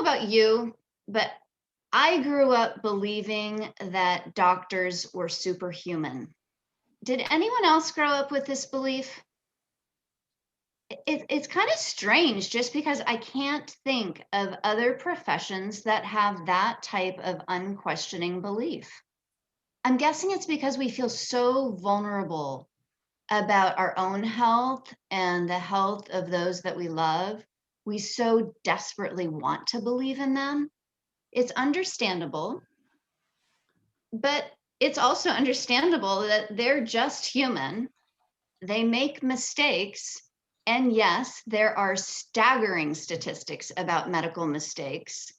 about you, but I grew up believing that doctors were superhuman. Did anyone else grow up with this belief? It's kind of strange just because I can't think of other professions that have that type of unquestioning belief. I'm guessing it's because we feel so vulnerable about our own health and the health of those that we love. We so desperately want to believe in them. It's understandable, but it's also understandable that they're just human. They make mistakes. And yes, there are staggering statistics about medical mistakes.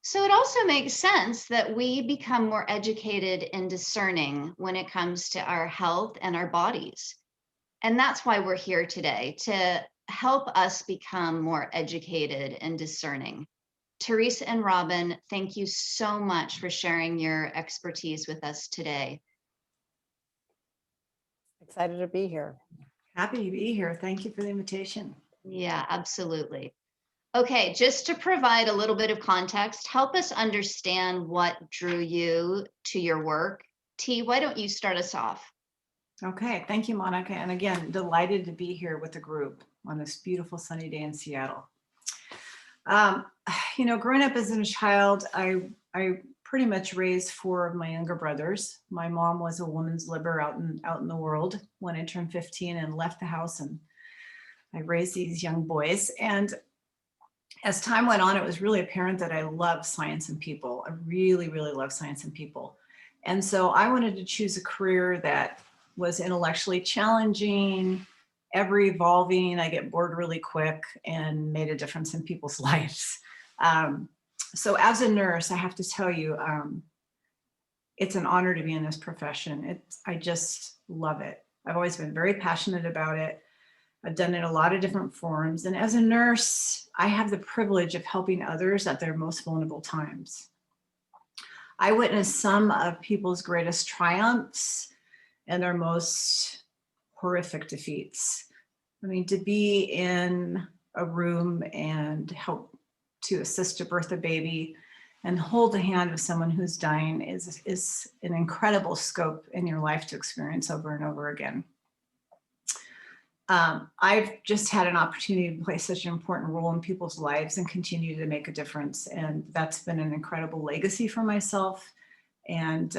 So it also makes sense that we become more educated and discerning when it comes to our health and our bodies. And that's why we're here today, to help us become more educated and discerning. Terese and Robin, thank you so much for sharing your expertise with us today. Excited to be here. Happy to be here. Thank you for the invitation. Yeah, absolutely. Okay, just to provide a little bit of context, help us understand what drew you to your work. T, why don't you start us off? Okay, thank you, Monica. And again, delighted to be here with the group on this beautiful sunny day in Seattle. Growing up as a child, I pretty much raised four of my younger brothers. My mom was a woman's libber out in the world when I turned 15 and left the house, and I raised these young boys. And as time went on, it was really apparent that I love science and people. I really, really love science and people. And so I wanted to choose a career that was intellectually challenging, ever evolving. I get bored really quick and made a difference in people's lives. So as a nurse, I have to tell you, it's an honor to be in this profession. I just love it. I've always been very passionate about it. I've done it in a lot of different forms. And as a nurse, I have the privilege of helping others at their most vulnerable times. I witnessed some of people's greatest triumphs and their most horrific defeats. I mean, to be in a room and help to assist to birth a baby and hold the hand of someone who's dying is an incredible scope in your life to experience over and over again. I've just had an opportunity to play such an important role in people's lives and continue to make a difference. And that's been an incredible legacy for myself and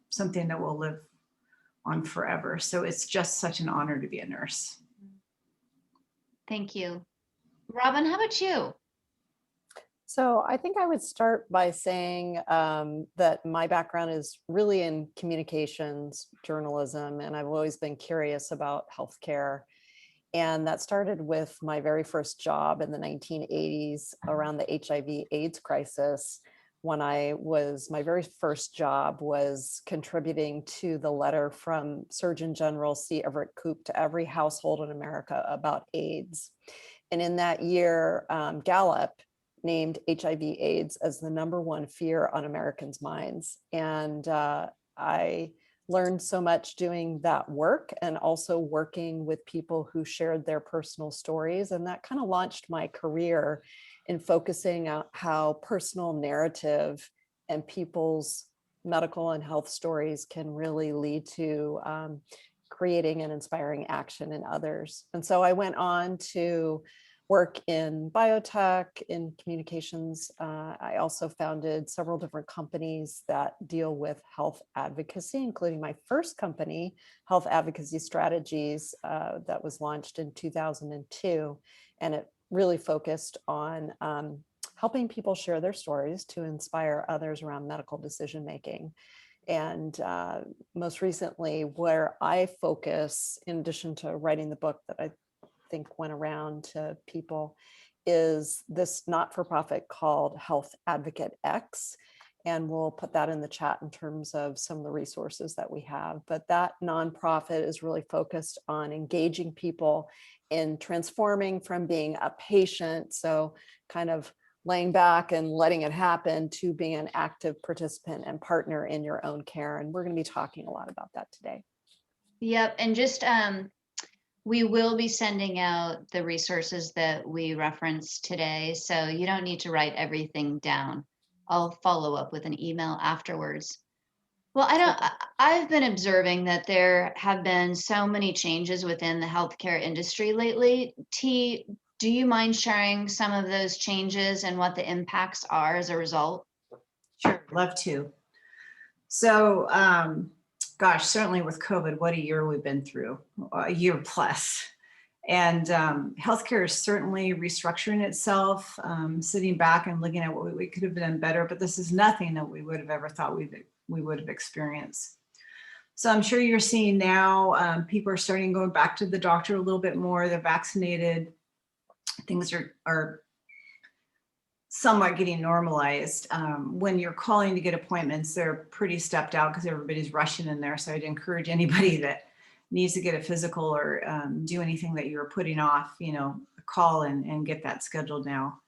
something that will live on forever. So it's just such an honor to be a nurse. Thank you. Robin, how about you? So I think I would start by saying that my background is really in communications, journalism, and I've always been curious about healthcare. And that started with my very first job in the 1980s around the HIV/AIDS crisis, when my very first job was contributing to the letter from Surgeon General C. Everett Koop to every household in America about AIDS. And in that year, Gallup named HIV/AIDS as the #1 fear on Americans' minds. And I learned so much doing that work and also working with people who shared their personal stories. And that kind of launched my career in focusing on how personal narrative and people's medical and health stories can really lead to creating and inspiring action in others. And so I went on to work in biotech, in communications. I also founded several different companies that deal with health advocacy, including my first company, Health Advocacy Strategies, that was launched in 2002. And it really focused on helping people share their stories to inspire others around medical decision-making. And most recently, where I focus, in addition to writing the book that I think went around to people, is this not-for-profit called HealthAdvocateX. And we'll put that in the chat in terms of some of the resources that we have. But that nonprofit is really focused on engaging people in transforming from being a patient, so kind of laying back and letting it happen, to being an active participant and partner in your own care. And we're going to be talking a lot about that today. Yep. And just We will be sending out the resources that we referenced today, so you don't need to write everything down. I'll follow up with an email afterwards. Well, I've been observing that there have been so many changes within the healthcare industry lately. T, do you mind sharing some of those changes and what the impacts are as a result? Sure, love to. So, gosh, certainly with COVID, what a year we've been through, a year plus. And healthcare is certainly restructuring itself, sitting back and looking at what we could have done better, but this is nothing that we would have ever thought we would have experienced. So I'm sure you're seeing now people are starting going back to the doctor a little bit more. They're vaccinated. Things are somewhat getting normalized. When you're calling to get appointments, they're pretty stepped out because everybody's rushing in there. So I'd encourage anybody that needs to get a physical or do anything that you're putting off, call and get that scheduled now.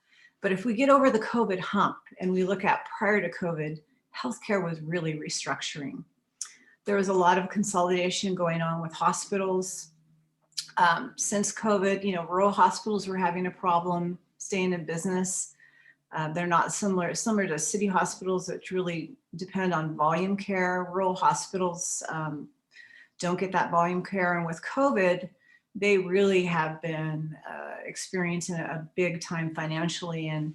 But if we get over the COVID hump and we look at prior to COVID, healthcare was really restructuring. There was a lot of consolidation going on with hospitals. Since COVID, rural hospitals were having a problem staying in business. They're not similar to city hospitals that really depend on volume care. Rural hospitals don't get that volume care. And with COVID, they really have been experiencing a big time financially. And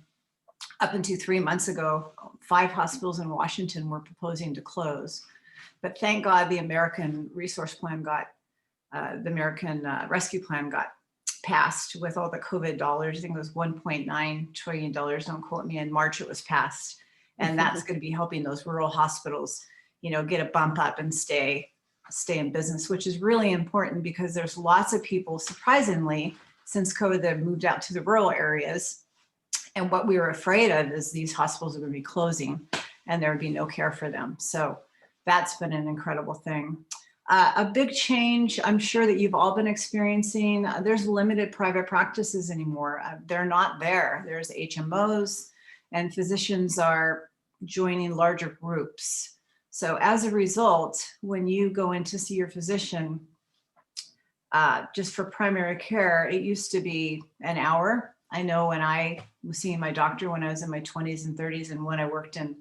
up until 3 months ago, 5 hospitals in Washington were proposing to close. But thank God the American Resource Plan the American Rescue Plan got passed with all the COVID dollars. I think it was $1.9 trillion. Don't quote me. In March, it was passed. And that's going to be helping those rural hospitals, get a bump up and stay in business, which is really important because there's lots of people, surprisingly, since COVID that have moved out to the rural areas. And what we were afraid of is these hospitals are going to be closing and there would be no care for them. So that's been an incredible thing. A big change, I'm sure that you've all been experiencing, there's limited private practices anymore. They're not there. There's HMOs and physicians are joining larger groups. So as a result, when you go in to see your physician, just for primary care, it used to be an hour. I know when I was seeing my doctor when I was in my 20s and 30s and when I worked in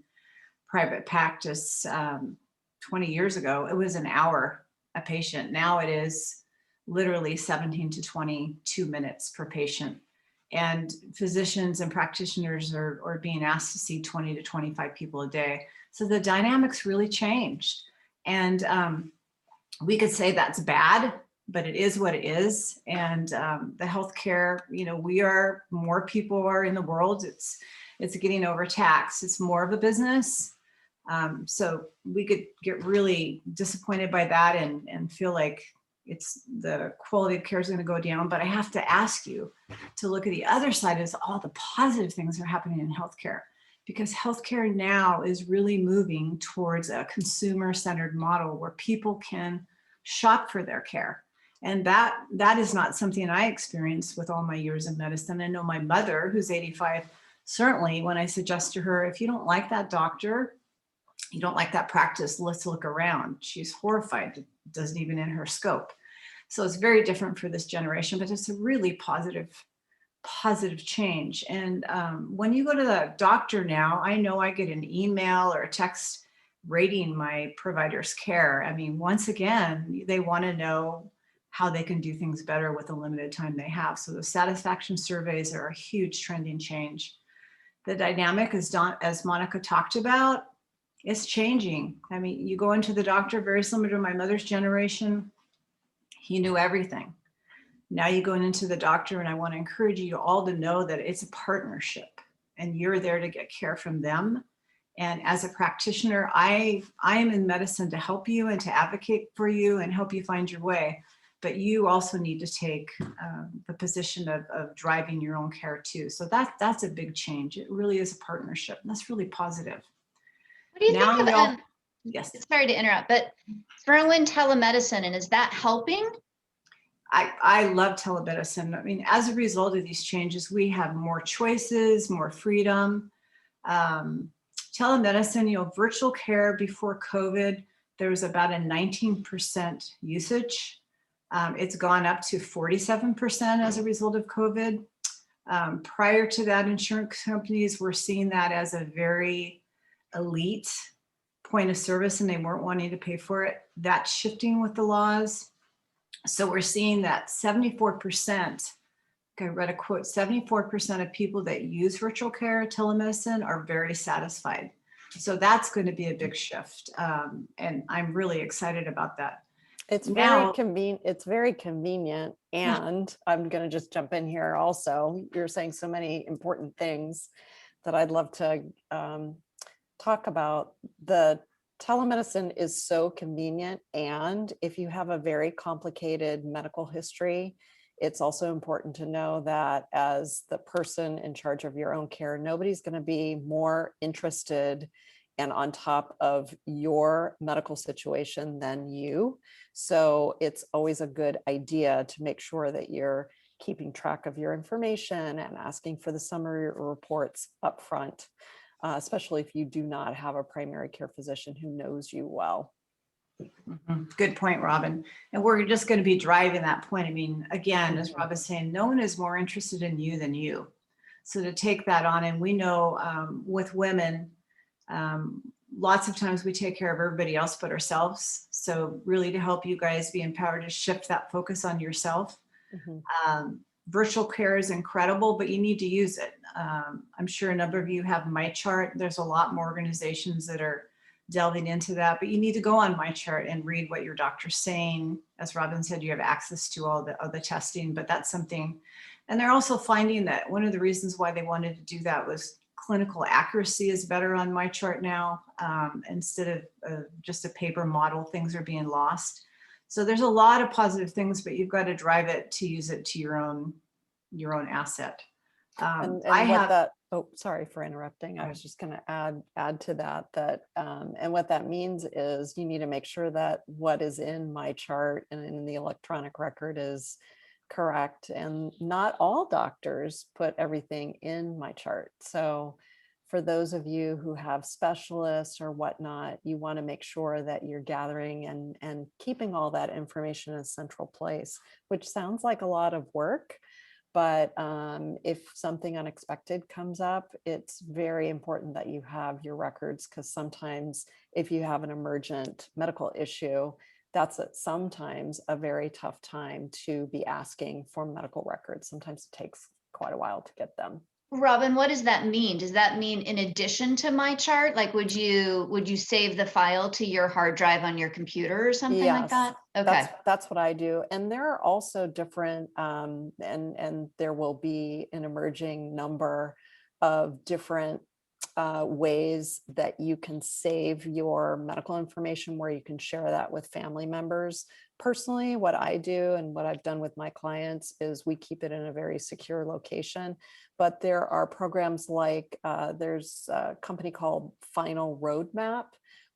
private practice 20 years ago, it was an hour a patient. Now it is literally 17 to 22 minutes per patient. And physicians and practitioners are being asked to see 20 to 25 people a day. So the dynamics really changed. And we could say that's bad, but it is what it is. And the healthcare, more people are in the world. It's getting overtaxed. It's more of a business. So we could get really disappointed by that and feel like the quality of care is going to go down. But I have to ask you to look at the other side as all the positive things that are happening in healthcare, because healthcare now is really moving towards a consumer-centered model where people can shop for their care. And that is not something I experienced with all my years in medicine. I know my mother, who's 85, certainly when I suggest to her, if you don't like that doctor, you don't like that practice, let's look around. She's horrified. It doesn't even in her scope. So it's very different for this generation, but it's a really positive change. And when you go to the doctor now, I know I get an email or a text rating my provider's care. I mean, once again, they want to know how they can do things better with the limited time they have. So the satisfaction surveys are a huge trending change. The dynamic, as Monica talked about, it's changing. I mean, you go into the doctor, very similar to my mother's generation. He knew everything. Now you go into the doctor, and I want to encourage you all to know that it's a partnership and you're there to get care from them. And as a practitioner, I am in medicine to help you and to advocate for you and help you find your way. But you also need to take the position of driving your own care too. So that's a big change. It really is a partnership, and that's really positive. What do you think of, yes. Sorry to interrupt, but throw in telemedicine, and is that helping? I love telemedicine. I mean, as a result of these changes, we have more choices, more freedom. Telemedicine, virtual care before COVID, there was about a 19% usage. It's gone up to 47% as a result of COVID. Prior to that, insurance companies were seeing that as a very elite point of service and they weren't wanting to pay for it. That's shifting with the laws. So we're seeing that 74%, I read a quote, 74% of people that use virtual care telemedicine are very satisfied. So that's going to be a big shift. And I'm really excited about that. It's Now- very convenient. It's very convenient. And I'm going to just jump in here also. You're saying so many important things that I'd love to talk about. The telemedicine is so convenient. And if you have a very complicated medical history, it's also important to know that as the person in charge of your own care, nobody's going to be more interested and on top of your medical situation than you. So it's always a good idea to make sure that you're keeping track of your information and asking for the summary reports up front, especially if you do not have a primary care physician who knows you well. Good point, Robin. And we're just going to be driving that point. I mean, again, as Robin's saying, no one is more interested in you than you. So to take that on, and we know with women, lots of times we take care of everybody else but ourselves. So really to help you guys be empowered to shift that focus on yourself. Virtual care is incredible, but you need to use it. I'm sure a number of you have MyChart. There's a lot more organizations that are delving into that, but you need to go on MyChart and read what your doctor's saying. As Robin said, you have access to all the testing, but that's something. And they're also finding that one of the reasons why they wanted to do that was clinical accuracy is better on MyChart now. Instead of just a paper model, things are being lost. So there's a lot of positive things, but you've got to drive it to use it to your own asset. Oh, sorry for interrupting. I was just going to add to that, and what that means is you need to make sure that what is in MyChart and in the electronic record is correct. And not all doctors put everything in MyChart. So for those of you who have specialists or whatnot, you want to make sure that you're gathering and keeping all that information in a central place, which sounds like a lot of work. But if something unexpected comes up, it's very important that you have your records, because sometimes if you have an emergent medical issue, that's sometimes a very tough time to be asking for medical records. Sometimes it takes quite a while to get them. Robin, what does that mean? Does that mean in addition to MyChart, like would you save the file to your hard drive on your computer or something like that? Okay. That's what I do. And there are also different, and there will be an emerging number of different ways that you can save your medical information where you can share that with family members. Personally, what I do and what I've done with my clients is we keep it in a very secure location. But there are programs like there's a company called Final Roadmap,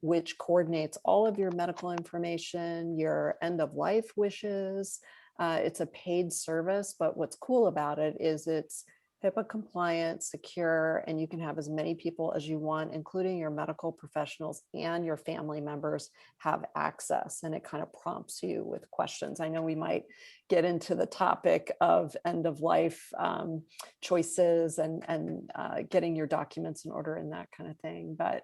which coordinates all of your medical information, your end of life wishes. It's a paid service, but what's cool about it is it's HIPAA compliant, secure, and you can have as many people as you want, including your medical professionals and your family members have access. And it kind of prompts you with questions. I know we might get into the topic of end of life choices and getting your documents in order and that kind of thing. But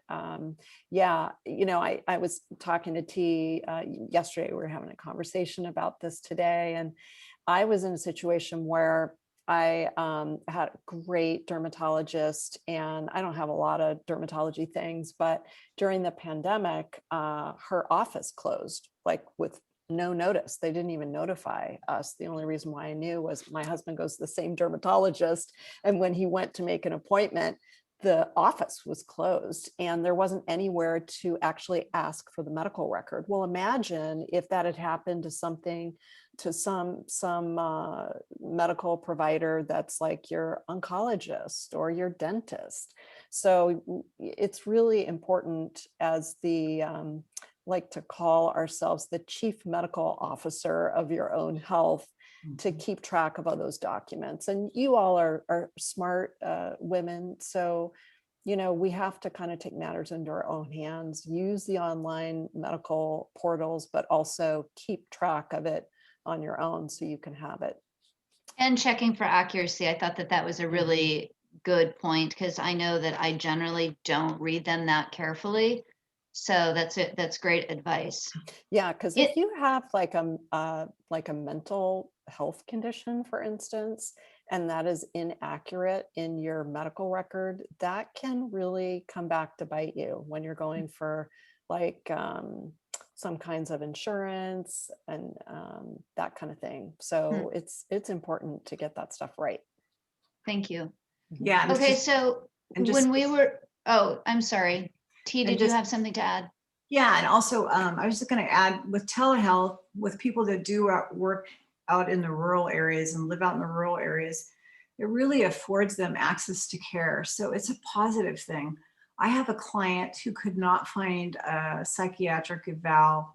yeah, I was talking to T yesterday. We were having a conversation about this today, and I was in a situation where I had a great dermatologist, and I don't have a lot of dermatology things, but during the pandemic, her office closed, like with no notice. They didn't even notify us. The only reason why I knew was my husband goes to the same dermatologist, and when he went to make an appointment, the office was closed and there wasn't anywhere to actually ask for the medical record. Well, imagine if that had happened to some medical provider that's like your oncologist or your dentist. So it's really important, as the like to call ourselves the chief medical officer of your own health, to keep track of all those documents. And you all are smart women. So, we have to kind of take matters into our own hands, use the online medical portals, but also keep track of it on your own so you can have it. And checking for accuracy. I thought that that was a really good point, because I know that I generally don't read them that carefully. So that's it. That's great advice. Yeah, because It, if you have like a mental health condition, for instance, and that is inaccurate in your medical record, that can really come back to bite you when you're going for like some kinds of insurance and that kind of thing. So it's important to get that stuff right. Thank you. Yeah. And it's Okay, just, so and just, when we were, oh, I'm sorry. T, and did you just, have something to add? yeah. And also, I was just going to add, with telehealth, with people that do work out in the rural areas and live out in the rural areas, it really affords them access to care. So it's a positive thing. I have a client who could not find a psychiatric eval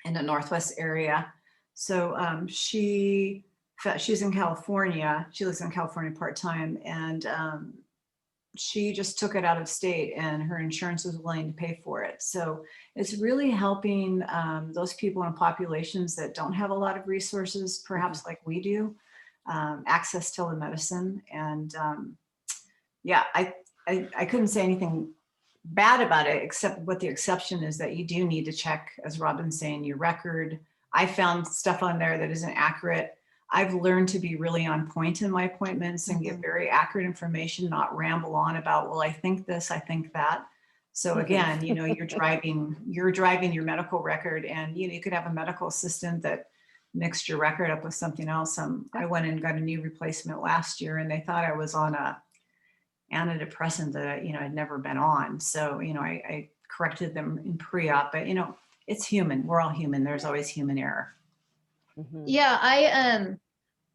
in the Northwest area. So she's in California. She lives in California part-time, and she just took it out of state, and her insurance was willing to pay for it. So it's really helping those people in populations that don't have a lot of resources, perhaps like we do, access telemedicine. And yeah, I couldn't say anything bad about it, except what the exception is that you do need to check, as Robin's saying, your record. I found stuff on there that isn't accurate. I've learned to be really on point in my appointments and give very accurate information, not ramble on about, well, I think this, I think that. So again, you're driving your medical record, and you could have a medical assistant that mixed your record up with something else. I went and got a knee replacement last year, and they thought I was on a antidepressant that I'd never been on. So I corrected them in pre-op, but it's human. We're all human. There's always human error. Yeah,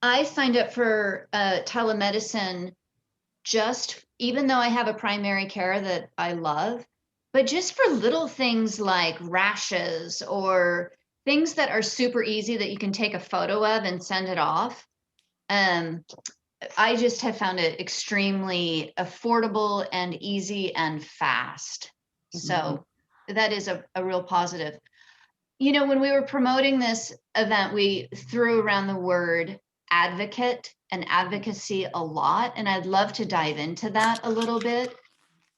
I signed up for telemedicine, just even though I have a primary care that I love, but just for little things like rashes or things that are super easy that you can take a photo of and send it off. I just have found it extremely affordable and easy and fast. So that is a real positive. When we were promoting this event, we threw around the word advocate and advocacy a lot, and I'd love to dive into that a little bit.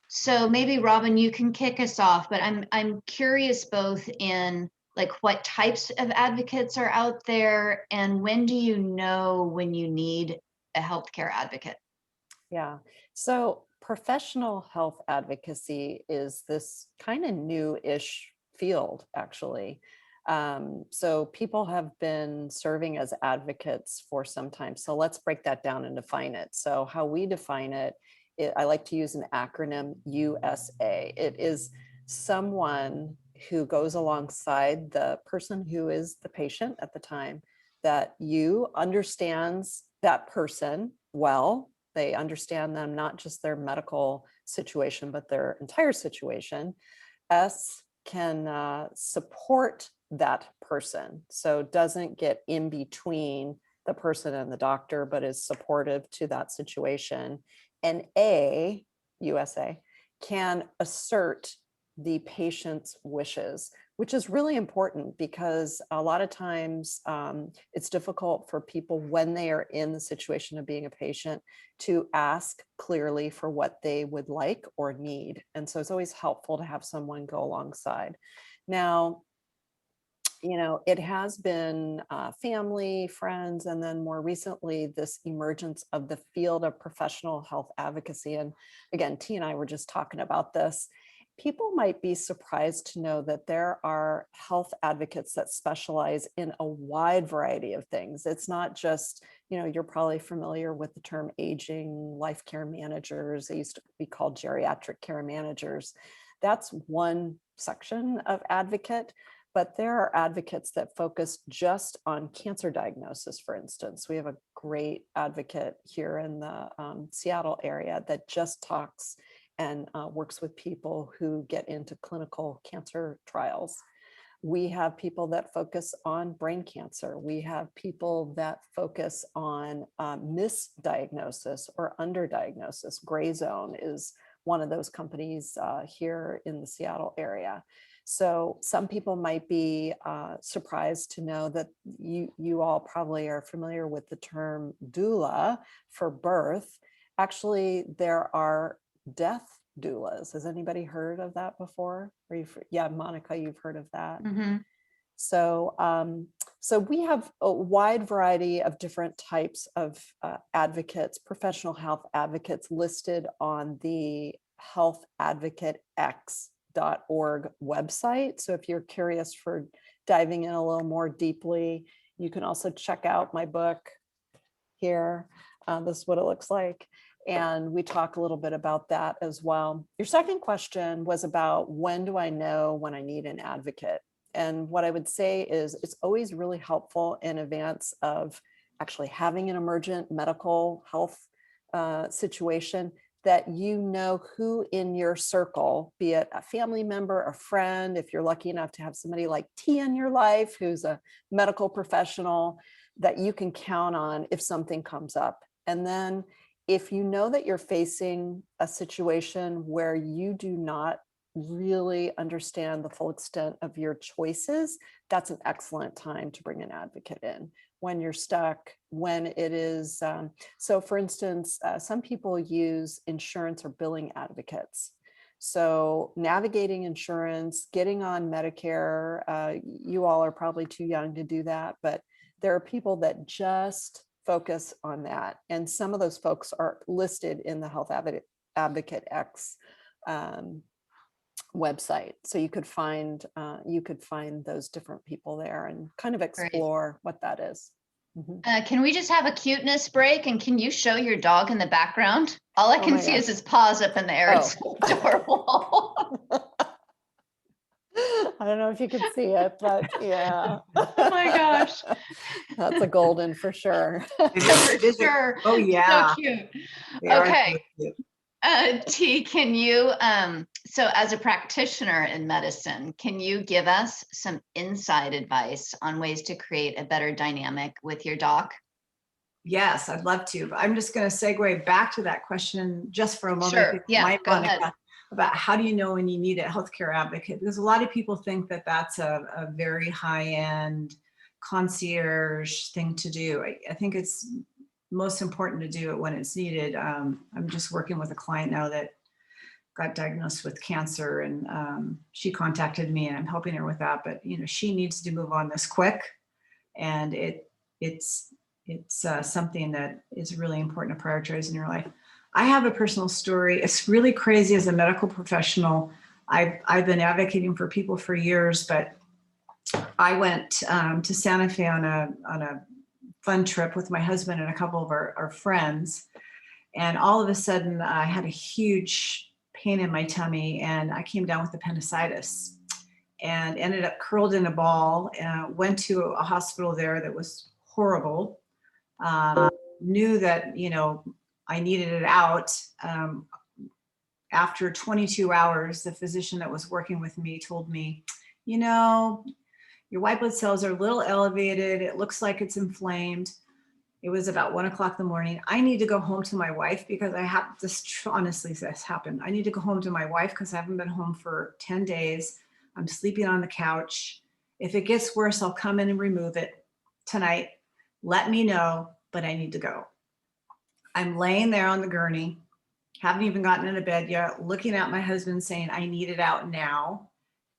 So maybe Robin, you can kick us off, but I'm curious both in like what types of advocates are out there, and when do you know when you need a healthcare advocate? Yeah. So professional health advocacy is this kind of new-ish field, actually. So people have been serving as advocates for some time. So let's break that down and define it. So how we define it, I like to use an acronym, USA. It is someone who goes alongside the person who is the patient at the time, that you understands that person well. They understand them, not just their medical situation, but their entire situation. S can support that person. So doesn't get in between the person and the doctor, but is supportive to that situation. And A, USA, can assert the patient's wishes, which is really important, because a lot of times it's difficult for people when they are in the situation of being a patient to ask clearly for what they would like or need. And so it's always helpful to have someone go alongside. Now, it has been family, friends, and then more recently, this emergence of the field of professional health advocacy. And again, T and I were just talking about this. People might be surprised to know that there are health advocates that specialize in a wide variety of things. It's not just, you're probably familiar with the term aging life care managers. They used to be called geriatric care managers. That's one section of advocate. But there are advocates that focus just on cancer diagnosis, for instance. We have a great advocate here in the Seattle area that just talks and works with people who get into clinical cancer trials. We have people that focus on brain cancer. We have people that focus on misdiagnosis or underdiagnosis. Gray Zone is one of those companies here in the Seattle area. So some people might be surprised to know that you all probably are familiar with the term doula for birth. Actually, there are death doulas. Has anybody heard of that before? Yeah, Monica, you've heard of that. Mm-hmm. So, so we have a wide variety of different types of advocates, professional health advocates listed on the HealthAdvocateX.org website. So if you're curious for diving in a little more deeply, you can also check out my book here. This is what it looks like. And we talk a little bit about that as well. Your second question was about when do I know when I need an advocate? And what I would say is it's always really helpful in advance of actually having an emergent medical health situation that you know who in your circle, be it a family member, a friend, if you're lucky enough to have somebody like T in your life who's a medical professional, that you can count on if something comes up. And then if you know that you're facing a situation where you do not really understand the full extent of your choices, that's an excellent time to bring an advocate in. When you're stuck, when it is, so for instance, some people use insurance or billing advocates. So navigating insurance, getting on Medicare, you all are probably too young to do that, but there are people that just focus on that. And some of those folks are listed in the HealthAdvocateX website. So you could find those different people there and kind of explore what that is. Mm-hmm. Can we just have a cuteness break? And can you show your dog in the background? All I can see is his paws up in the air. It's adorable. I don't know if you can see it, but yeah. Oh my gosh. That's a golden for sure. For sure. Oh yeah. So cute. They are Okay. so cute. T, can you, so as a practitioner in medicine, can you give us some inside advice on ways to create a better dynamic with your doc? Yes, I'd love to. But I'm just going to segue back to that question just for a moment. Sure. Yeah, go ahead. About how do you know when you need a healthcare advocate? Because a lot of people think that that's a very high-end concierge thing to do. I think it's most important to do it when it's needed. I'm just working with a client now that got diagnosed with cancer, and she contacted me, and I'm helping her with that. But she needs to move on this quick, and it's something that is really important to prioritize in your life. I have a personal story. It's really crazy as a medical professional. I've been advocating for people for years, but I went to Santa Fe on a fun trip with my husband and a couple of our friends. And all of a sudden I had a huge pain in my tummy, and I came down with appendicitis and ended up curled in a ball, and went to a hospital there that was horrible. Knew that, I needed it out. After 22 hours, the physician that was working with me told me, your white blood cells are a little elevated. It looks like it's inflamed. It was about 1 o'clock in the morning. I need to go home to my wife because I have this, honestly, this happened. I need to go home to my wife because I haven't been home for 10 days. I'm sleeping on the couch. If it gets worse, I'll come in and remove it tonight. Let me know, but I need to go. I'm laying there on the gurney, haven't even gotten into bed yet, looking at my husband saying, I need it out now.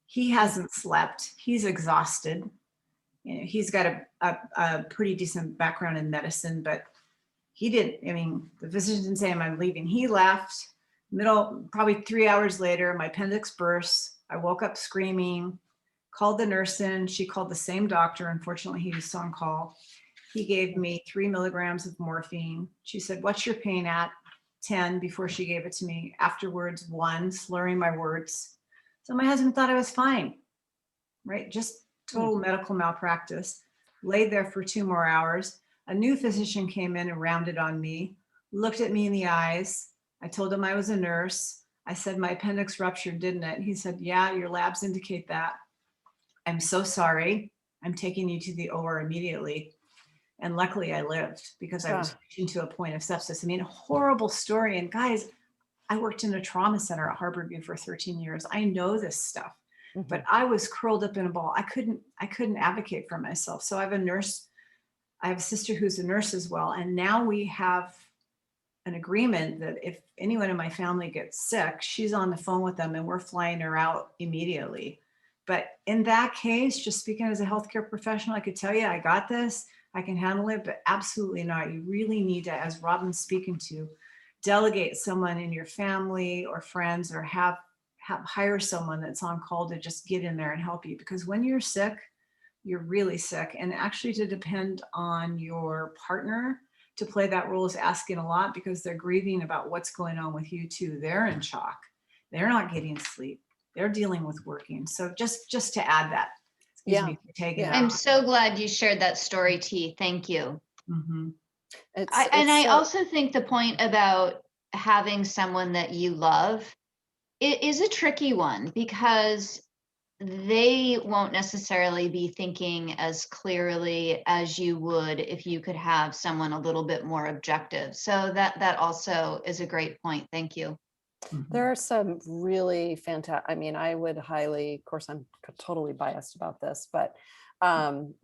He hasn't slept. He's exhausted. He's got a pretty decent background in medicine, but he didn't. The physician didn't say I'm leaving. He left. Probably 3 hours later, my appendix burst. I woke up screaming, called the nurse in. She called the same doctor. Unfortunately, he was on call. He gave me 3 milligrams of morphine. She said, what's your pain at? 10 before she gave it to me. Afterwards, 1, slurring my words. So my husband thought I was fine, right? Just total medical malpractice. Laid there for 2 more hours. A new physician came in and rounded on me, looked at me in the eyes. I told him I was a nurse. I said, my appendix ruptured, didn't it? He said, yeah, your labs indicate that. I'm so sorry. I'm taking you to the OR immediately. And luckily I lived because I was reaching to a point of sepsis. A horrible story. And guys, I worked in a trauma center at Harborview for 13 years. I know this stuff. but I was curled up in a ball. I couldn't advocate for myself. So I have a sister who's a nurse as well. And now we have an agreement that if anyone in my family gets sick, she's on the phone with them and we're flying her out immediately. But in that case, just speaking as a healthcare professional, I could tell you, I got this, I can handle it, but absolutely not. You really need to, as Robin's speaking to, delegate someone in your family or friends, or hire someone that's on call to just get in there and help you. Because when you're sick, you're really sick. And actually to depend on your partner to play that role is asking a lot, because they're grieving about what's going on with you too. They're in shock. They're not getting sleep. They're dealing with working. So just to add that. Excuse me for taking that I'm on. so glad you shared that story, T. Thank you. Mm-hmm. I also think the point about having someone that you love, it is a tricky one, because they won't necessarily be thinking as clearly as you would if you could have someone a little bit more objective. So that also is a great point. Thank you. There are some really fantastic, I mean, I would highly, of course, I'm totally biased about this, but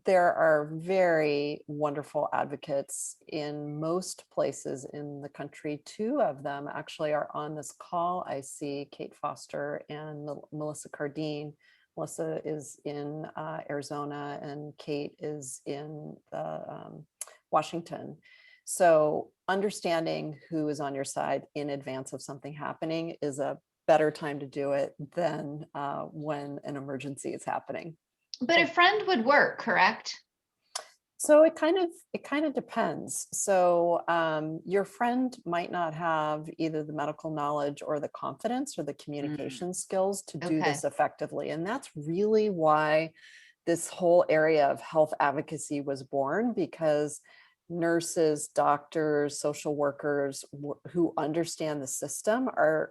there are very wonderful advocates in most places in the country. Two of them actually are on this call. I see Kate Foster and Melissa Cardine. Melissa is in Arizona and Kate is in Washington. So understanding who is on your side in advance of something happening is a better time to do it than when an emergency is happening. But a friend would work, correct? So it kind of depends. So your friend might not have either the medical knowledge or the confidence or the communication skills to do this effectively. And that's really why this whole area of health advocacy was born, because nurses, doctors, social workers who understand the system are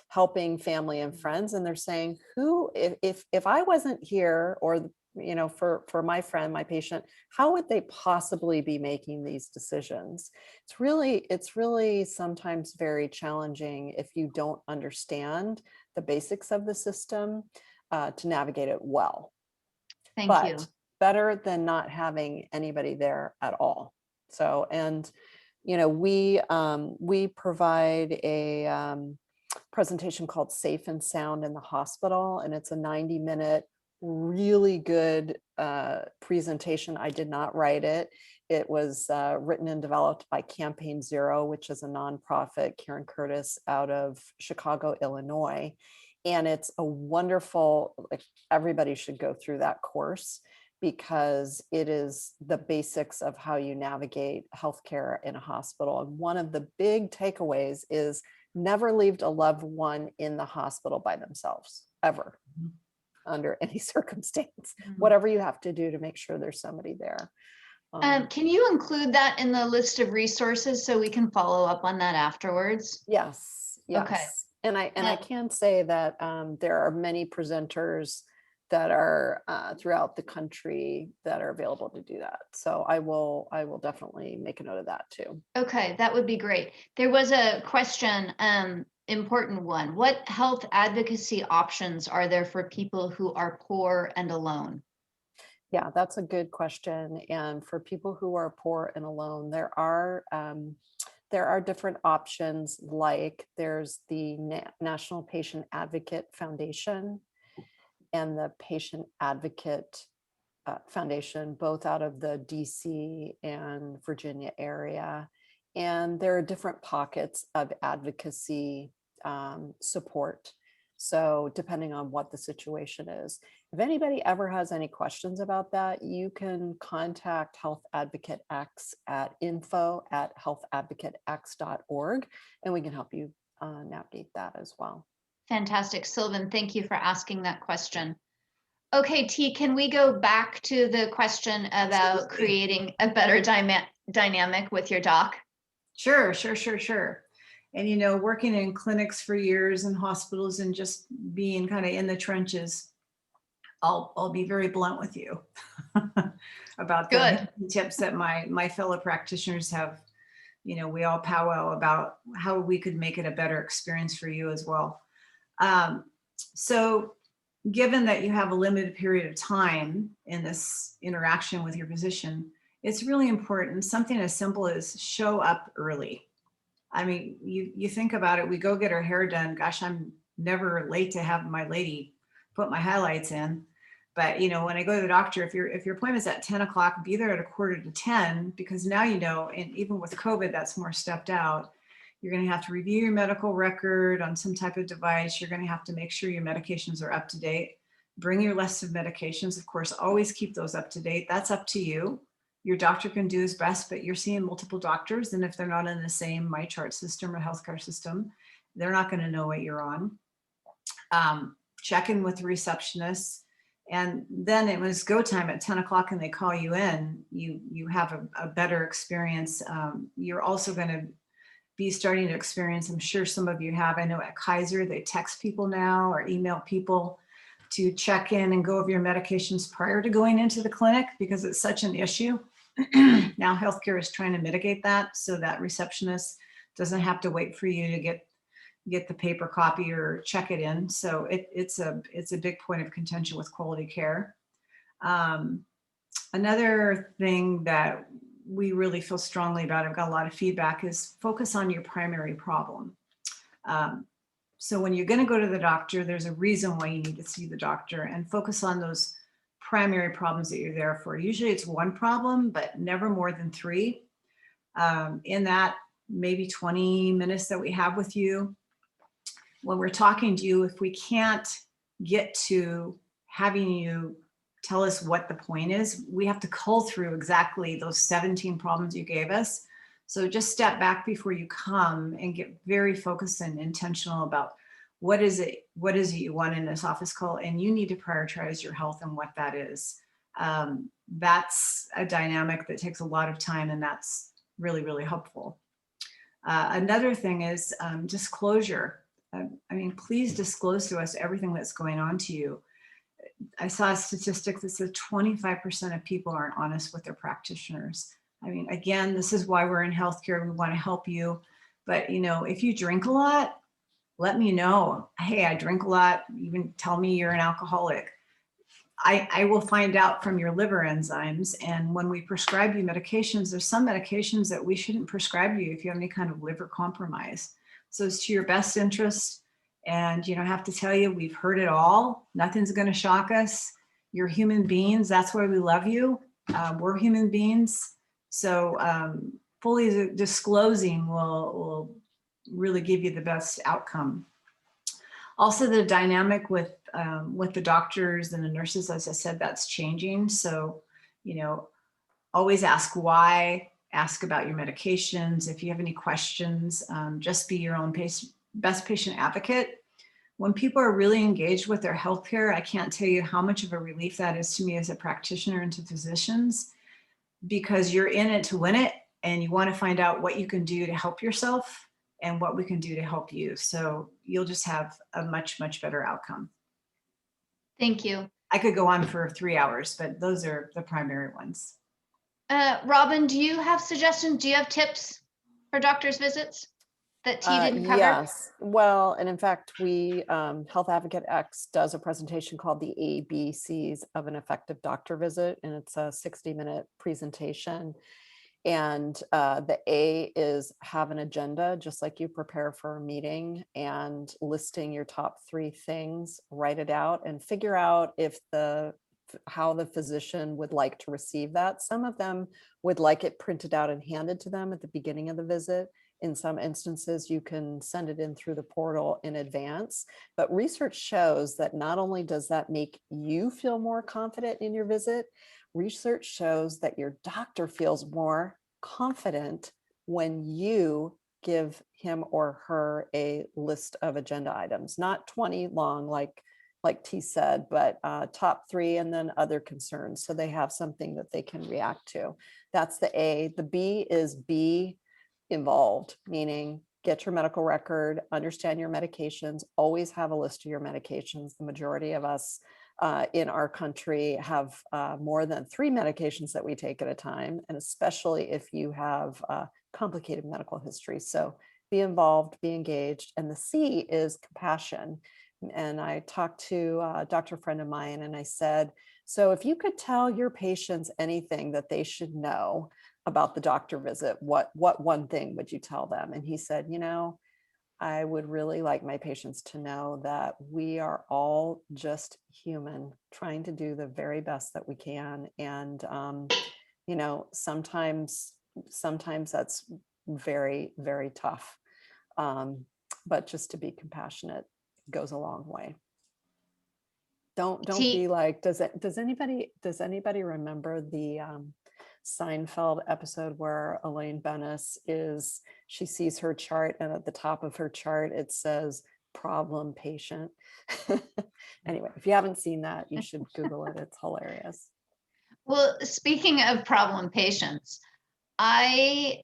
helping family and friends. And they're saying, if I wasn't here, or for my friend, my patient, how would they possibly be making these decisions? It's really sometimes very challenging if you don't understand the basics of the system to navigate it well. Thank you. Better than not having anybody there at all. So, and we provide a presentation called Safe and Sound in the Hospital, and it's a 90-minute really good presentation. I did not write it. It was written and developed by Campaign Zero, which is a nonprofit, Karen Curtis, out of Chicago, Illinois. And it's a wonderful, everybody should go through that course, because it is the basics of how you navigate healthcare in a hospital. And one of the big takeaways is never leave a loved one in the hospital by themselves, ever, under any circumstance, whatever you have to do to make sure there's somebody there. Can you include that in the list of resources so we can follow up on that afterwards? Yes. Okay. And I can say that there are many presenters that are throughout the country that are available to do that. So I will definitely make a note of that too. Okay, that would be great. There was a question, important one. What health advocacy options are there for people who are poor and alone? Yeah, that's a good question. And for people who are poor and alone, there are different options. Like there's the National Patient Advocate Foundation and the Patient Advocate Foundation, both out of the DC and Virginia area. And there are different pockets of advocacy support. So depending on what the situation is, if anybody ever has any questions about that, you can contact HealthAdvocateX at info@healthadvocatex.org, and we can help you navigate that as well. Fantastic. Sylvan, thank you for asking that question. Okay, T, can we go back to the question about creating a better dynamic with your doc? Sure. And, working in clinics for years and hospitals and just being kind of in the trenches, I'll be very blunt with you about the tips that my fellow practitioners have. We all powwow about how we could make it a better experience for you as well. So given that you have a limited period of time in this interaction with your physician, it's really important. Something as simple as show up early. I mean, you think about it, we go get our hair done. Gosh, I'm never late to have my lady put my highlights in. But when I go to the doctor, if your appointment's at 10 o'clock, be there at 9:45, because now and even with COVID, that's more stepped out. You're going to have to review your medical record on some type of device. You're going to have to make sure your medications are up to date. Bring your list of medications. Of course, always keep those up to date. That's up to you. Your doctor can do his best, but you're seeing multiple doctors. And if they're not in the same MyChart system or healthcare system, they're not going to know what you're on. Check in with the receptionist. And then it was go time at 10 o'clock and they call you in, you have a better experience. You're also going to be starting to experience, I'm sure some of you have, I know at Kaiser, they text people now or email people to check in and go over your medications prior to going into the clinic, because it's such an issue. Now healthcare is trying to mitigate that so that receptionist doesn't have to wait for you to get the paper copy or check it in. So it's a big point of contention with quality care. Another thing that we really feel strongly about, I've got a lot of feedback, is focus on your primary problem. So when you're going to go to the doctor, there's a reason why you need to see the doctor, and focus on those primary problems that you're there for. Usually it's one problem, but never more than 3. In that maybe 20 minutes that we have with you, when we're talking to you, if we can't get to having you tell us what the point is, we have to cull through exactly those 17 problems you gave us. So just step back before you come and get very focused and intentional about what is it you want in this office call, and you need to prioritize your health and what that is. That's a dynamic that takes a lot of time, and that's really, really helpful. Another thing is disclosure. I mean, please disclose to us everything that's going on to you. I saw a statistic that said 25% of people aren't honest with their practitioners. I mean, again, this is why we're in healthcare. We want to help you. But, if you drink a lot, let me know. Hey, I drink a lot. Even tell me you're an alcoholic. I will find out from your liver enzymes. And when we prescribe you medications, there's some medications that we shouldn't prescribe you if you have any kind of liver compromise. So it's to your best interest. And I have to tell you, we've heard it all. Nothing's going to shock us. You're human beings. That's why we love you. We're human beings. So fully disclosing will really give you the best outcome. Also, the dynamic with the doctors and the nurses, as I said, that's changing. So, always ask why, ask about your medications. If you have any questions, just be your own best patient advocate. When people are really engaged with their healthcare, I can't tell you how much of a relief that is to me as a practitioner and to physicians, because you're in it to win it, and you want to find out what you can do to help yourself and what we can do to help you. So you'll just have a much, much better outcome. Thank you. I could go on for 3 hours, but those are the primary ones. Robin, do you have suggestions? Do you have tips for doctor's visits that T didn't cover? Yes. Well, and in fact, we, HealthAdvocateX does a presentation called the ABCs of an effective doctor visit, and it's a 60-minute presentation. And the A is have an agenda, just like you prepare for a meeting, and listing your top 3 things, write it out and figure out how the physician would like to receive that. Some of them would like it printed out and handed to them at the beginning of the visit. In some instances, you can send it in through the portal in advance. But research shows that not only does that make you feel more confident in your visit, research shows that your doctor feels more confident when you give him or her a list of agenda items, not 20 long, like T said, but top 3 and then other concerns. So they have something that they can react to. That's the A. The B is be involved, meaning get your medical record, understand your medications, always have a list of your medications. The majority of us in our country have more than 3 medications that we take at a time, and especially if you have complicated medical history. So be involved, be engaged. And the C is compassion, and I talked to a doctor friend of mine, and I said, so if you could tell your patients anything that they should know about the doctor visit, what one thing would you tell them? And he said, I would really like my patients to know that we are all just human, trying to do the very best that we can. And, sometimes that's very, very tough. But just to be compassionate goes a long way. Don't be like, does anybody remember the Seinfeld episode where Elaine Bennis she sees her chart, and at the top of her chart it says problem patient. Anyway, if you haven't seen that, you should Google it. It's hilarious. Well, speaking of problem patients, I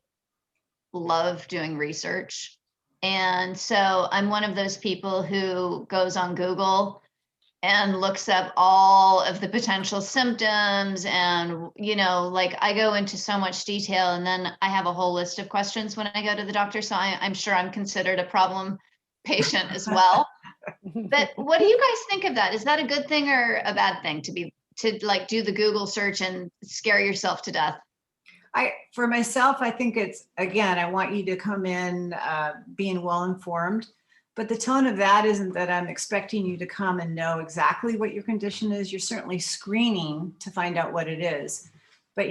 love doing research. And so I'm one of those people who goes on Google and looks up all of the potential symptoms. And, like I go into so much detail, and then I have a whole list of questions when I go to the doctor. So I'm sure I'm considered a problem patient as well. But what do you guys think of that? Is that a good thing or a bad thing to do the Google search and scare yourself to death? For myself, I think it's, again, I want you to come in being well-informed, but the tone of that isn't that I'm expecting you to come and know exactly what your condition is. You're certainly screening to find out what it is, but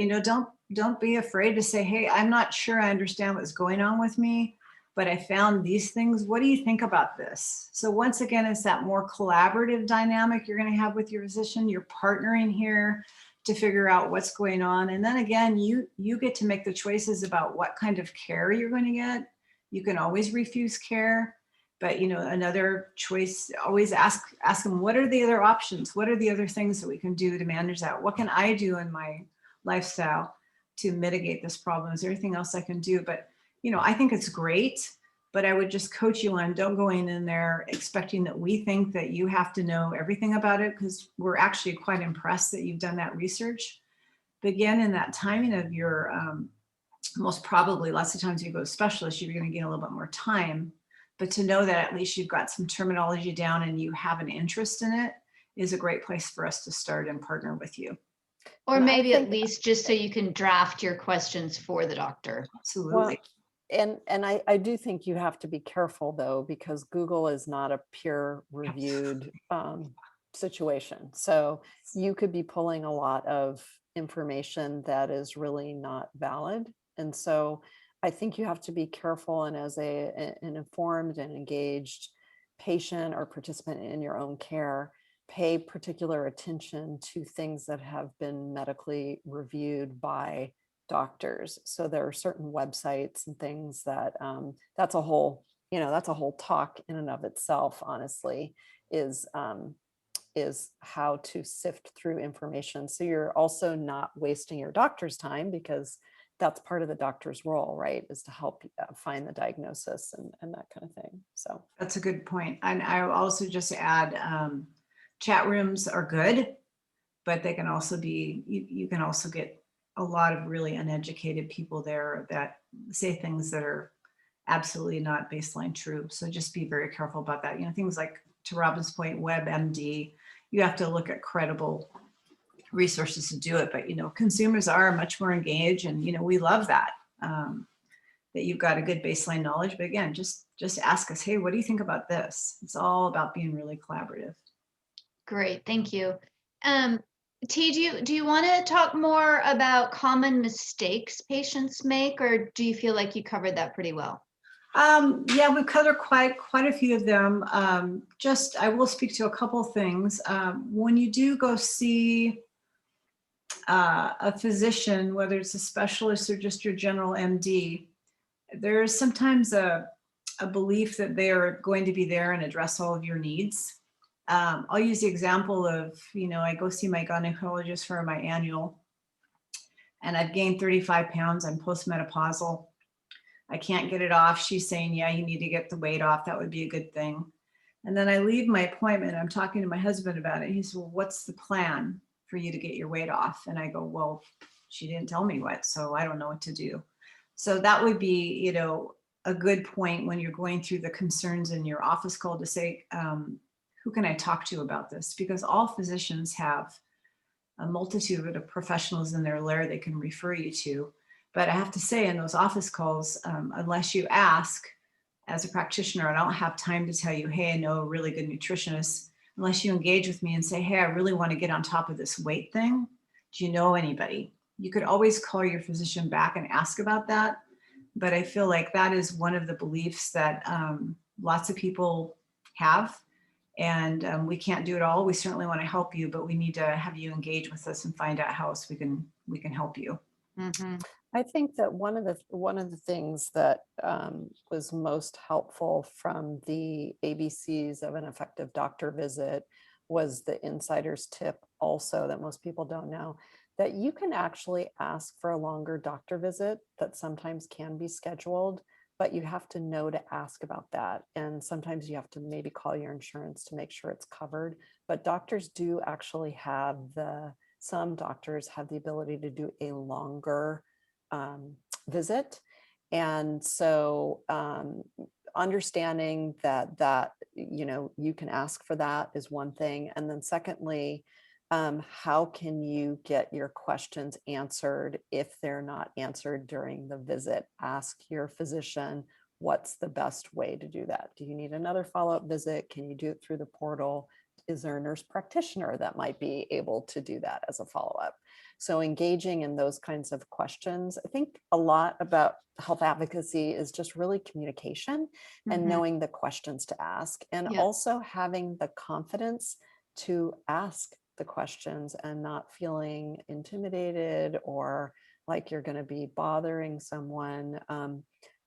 don't be afraid to say, hey, I'm not sure I understand what's going on with me, but I found these things. What do you think about this? So once again, it's that more collaborative dynamic you're going to have with your physician. You're partnering here to figure out what's going on. And then again, you get to make the choices about what kind of care you're going to get. You can always refuse care, but another choice, always ask them, what are the other options? What are the other things that we can do to manage that? What can I do in my lifestyle to mitigate this problem? Is there anything else I can do? But, I think it's great, but I would just coach you on, don't go in there expecting that we think that you have to know everything about it, because we're actually quite impressed that you've done that research. But again, in that timing of your, most probably lots of times you go to specialists, you're going to get a little bit more time, but to know that at least you've got some terminology down and you have an interest in it is a great place for us to start and partner with you. Or maybe at least just so you can draft your questions for the doctor. Absolutely. Well, and I do think you have to be careful though, because Google is not a peer reviewed situation. So you could be pulling a lot of information that is really not valid. And so I think you have to be careful, and as an informed and engaged patient or participant in your own care, pay particular attention to things that have been medically reviewed by doctors. So there are certain websites and things that that's a whole talk in and of itself, honestly, is how to sift through information. So you're also not wasting your doctor's time, because that's part of the doctor's role, right? Is to help find the diagnosis and that kind of thing. So that's a good point. And I will also just add, chat rooms are good, but they can also be, you can also get a lot of really uneducated people there that say things that are absolutely not baseline true. So just be very careful about that. Things like, to Robin's point, WebMD, you have to look at credible resources to do it. But, consumers are much more engaged, and, we love that, that you've got a good baseline knowledge. But again, just ask us, hey, what do you think about this? It's all about being really collaborative. Great, thank you. T, do you want to talk more about common mistakes patients make, or do you feel like you covered that pretty well? Yeah, we've covered quite a few of them. I will speak to a couple things. When you do go see a physician, whether it's a specialist or just your general MD, there's sometimes a belief that they are going to be there and address all of your needs. I'll use the example of, I go see my gynecologist for my annual, and I've gained 35 pounds. I'm postmenopausal. I can't get it off. She's saying, yeah, you need to get the weight off. That would be a good thing. And then I leave my appointment. I'm talking to my husband about it. He says, well, what's the plan for you to get your weight off? And I go, well, she didn't tell me what, so I don't know what to do. So that would be, a good point when you're going through the concerns in your office call to say, who can I talk to about this? Because all physicians have a multitude of professionals in their lair they can refer you to. But I have to say, in those office calls, unless you ask, as a practitioner, I don't have time to tell you, hey, I know a really good nutritionist. Unless you engage with me and say, hey, I really want to get on top of this weight thing. Do you know anybody? You could always call your physician back and ask about that. But I feel like that is one of the beliefs that lots of people have. And we can't do it all. We certainly want to help you, but we need to have you engage with us and find out how else we can help you. Mhm. I think that one of the things that was most helpful from the ABCs of an effective doctor visit was the insider's tip also that most people don't know, that you can actually ask for a longer doctor visit that sometimes can be scheduled, but you have to know to ask about that. And sometimes you have to maybe call your insurance to make sure it's covered. But doctors do actually have some doctors have the ability to do a longer visit. And so understanding that you can ask for that is one thing. And then secondly, how can you get your questions answered if they're not answered during the visit? Ask your physician, what's the best way to do that? Do you need another follow-up visit? Can you do it through the portal? Is there a nurse practitioner that might be able to do that as a follow-up? So engaging in those kinds of questions. I think a lot about health advocacy is just really communication and Mhm. knowing the questions to ask, and Yeah. also having the confidence to ask the questions and not feeling intimidated or like you're going to be bothering someone.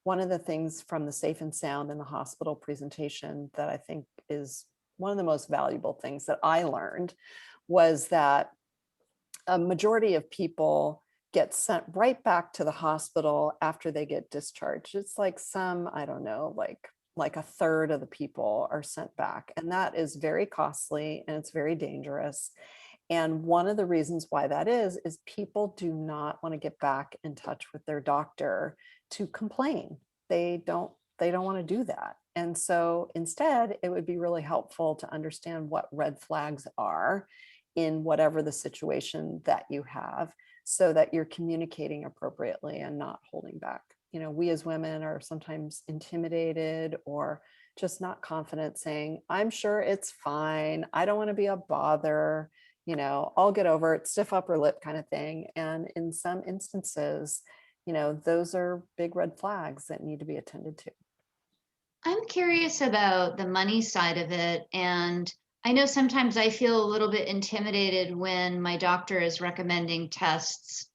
One of the things from the Safe and Sound in the Hospital presentation that I think is one of the most valuable things that I learned was that a majority of people get sent right back to the hospital after they get discharged. It's like I don't know, like a third of the people are sent back. And that is very costly and it's very dangerous. And one of the reasons why that is people do not want to get back in touch with their doctor to complain. They don't want to do that. And so instead, it would be really helpful to understand what red flags are in whatever the situation that you have, so that you're communicating appropriately and not holding back. We as women are sometimes intimidated or just not confident saying, I'm sure it's fine. I don't want to be a bother. I'll get over it, stiff upper lip kind of thing. And in some instances, those are big red flags that need to be attended to. I'm curious about the money side of it. And I know sometimes I feel a little bit intimidated when my doctor is recommending tests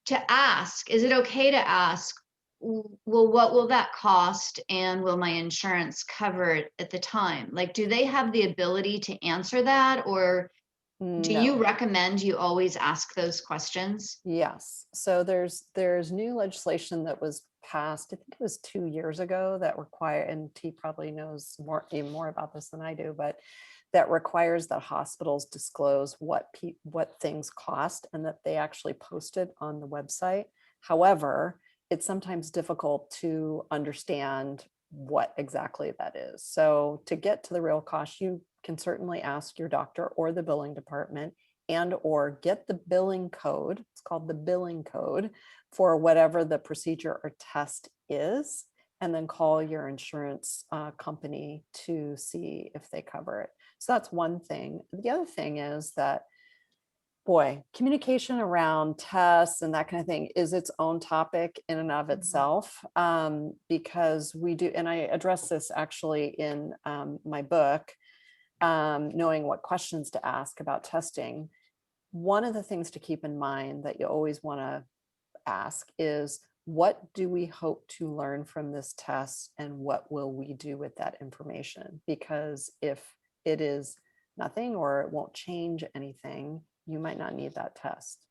to ask. Is it okay to ask, well, what will that cost? And will my insurance cover it at the time? Like, do they have the ability to answer that? Or do you No. recommend you always ask those questions? Yes. So there's new legislation that was passed, I think it was 2 years ago, that require, and T probably knows even more about this than I do, but that requires that hospitals disclose what things cost and that they actually post it on the website. However, it's sometimes difficult to understand what exactly that is. So to get to the real cost, you can certainly ask your doctor or the billing department, and or get the billing code. It's called the billing code for whatever the procedure or test is, and then call your insurance company to see if they cover it. So that's one thing. The other thing is that, boy, communication around tests and that kind of thing is its own topic in and of itself, because we do, and I address this actually in my book, knowing what questions to ask about testing. One of the things to keep in mind that you always want to ask is, what do we hope to learn from this test and what will we do with that information? Because if it is nothing or it won't change anything, you might not need that test.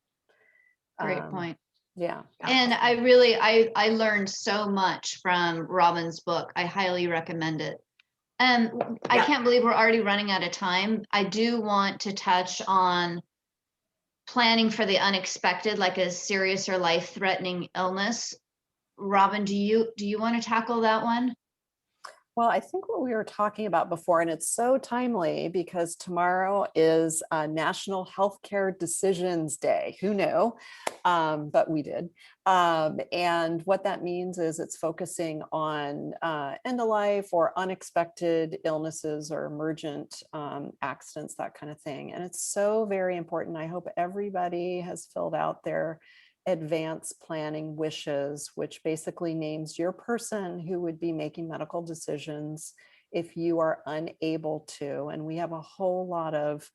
Great point. Yeah. And I learned so much from Robin's book. I highly recommend it. I can't believe we're already running out of time. I do want to touch on planning for the unexpected, like a serious or life-threatening illness. Robin, do you want to tackle that one? Well, I think what we were talking about before, and it's so timely because tomorrow is National Healthcare Decisions Day. Who knew? But we did. And what that means is it's focusing on end of life or unexpected illnesses or emergent accidents, that kind of thing. And it's so very important. I hope everybody has filled out their advance planning wishes, which basically names your person who would be making medical decisions if you are unable to. And we have a whole lot of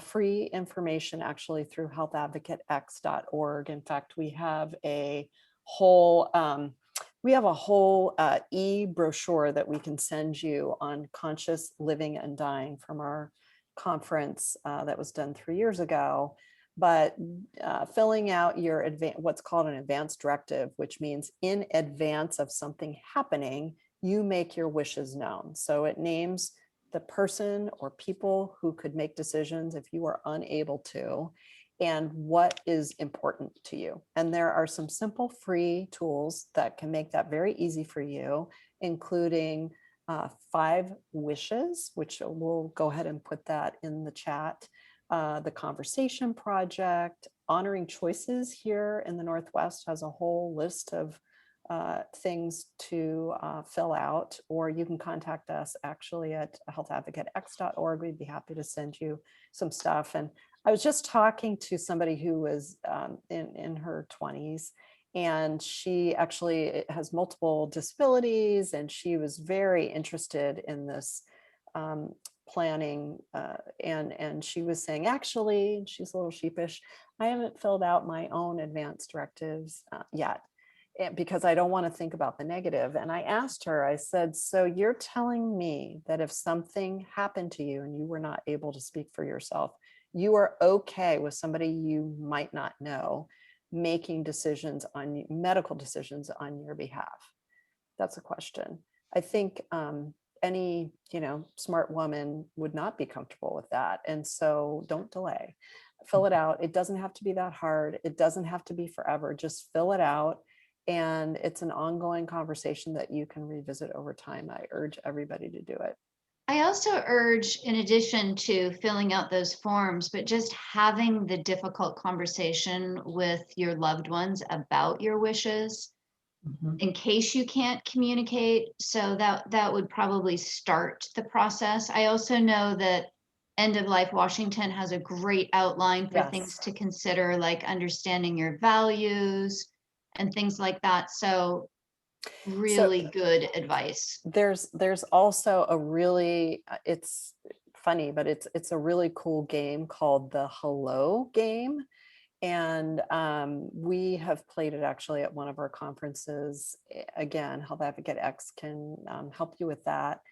free information actually through HealthAdvocateX.org. In fact, we have a whole e-brochure that we can send you on conscious living and dying from our conference that was done 3 years ago. But filling out your what's called an advance directive, which means in advance of something happening, you make your wishes known. So it names the person or people who could make decisions if you are unable to, and what is important to you. And there are some simple free tools that can make that very easy for you, including 5 wishes, which we'll go ahead and put that in the chat. The Conversation Project, Honoring Choices here in the Northwest has a whole list of things to fill out, or you can contact us actually at HealthAdvocateX.org. We'd be happy to send you some stuff. And I was just talking to somebody who was in her 20s, and she actually has multiple disabilities, and she was very interested in this planning, and she was saying, actually, she's a little sheepish, I haven't filled out my own advance directives yet, because I don't want to think about the negative. And I asked her, I said, so you're telling me that if something happened to you and you were not able to speak for yourself, you are okay with somebody you might not know making decisions on medical decisions on your behalf? That's a question. I think any smart woman would not be comfortable with that. And so don't delay. Fill it out. It doesn't have to be that hard. It doesn't have to be forever. Just fill it out. And it's an ongoing conversation that you can revisit over time. I urge everybody to do it. I also urge, in addition to filling out those forms, but just having the difficult conversation with your loved ones about your wishes. Mhm. In case you can't communicate. So that would probably start the process. I also know that End of Life Washington has a great outline for things to consider, like understanding your values and things like that. So really good advice. There's also a really, it's funny, but it's a really cool game called the Hello game. And we have played it actually at one of our conferences. Again, Health Advocate X can help you with that.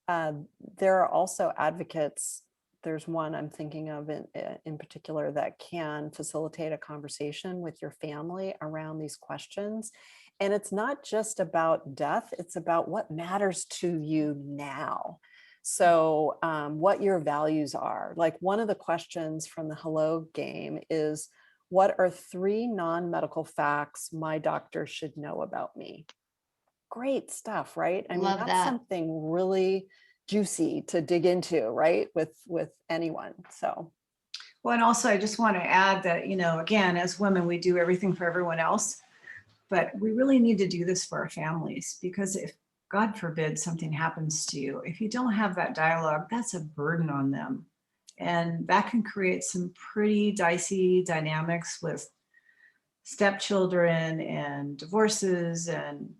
There are also advocates. There's one I'm thinking of in particular that can facilitate a conversation with your family around these questions. And it's not just about death, it's about what matters to you now. So what your values are. Like one of the questions from the Hello game is, what are 3 non-medical facts my doctor should know about me? Great stuff, right? I mean, Love that's that. something really juicy to dig into, right? With anyone. So. Well, and also I just want to add that, again, as women, we do everything for everyone else, but we really need to do this for our families, because if, God forbid, something happens to you, if you don't have that dialogue, that's a burden on them. And that can create some pretty dicey dynamics with stepchildren and divorces and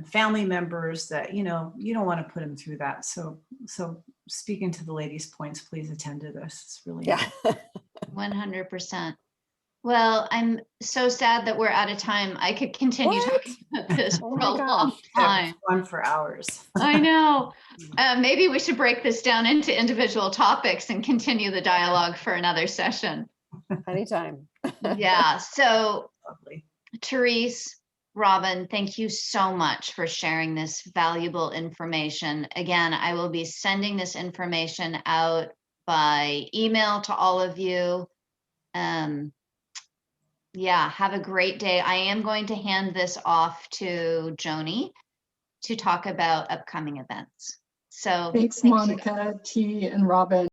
family members that, you don't want to put them through that. So speaking to the ladies' points, please attend to this. It's really important. 100%. Well, I'm so sad that we're out of time. I could continue talking about this for a long time. Fun for hours. I know. Maybe we should break this down into individual topics and continue the dialogue for another session. Anytime. Yeah. So, Lovely. Terese, Robin, thank you so much for sharing this valuable information. Again, I will be sending this information out by email to all of you. Yeah, have a great day. I am going to hand this off to Joni to talk about upcoming events. So Thanks, thank you. Monica, T, and Robin.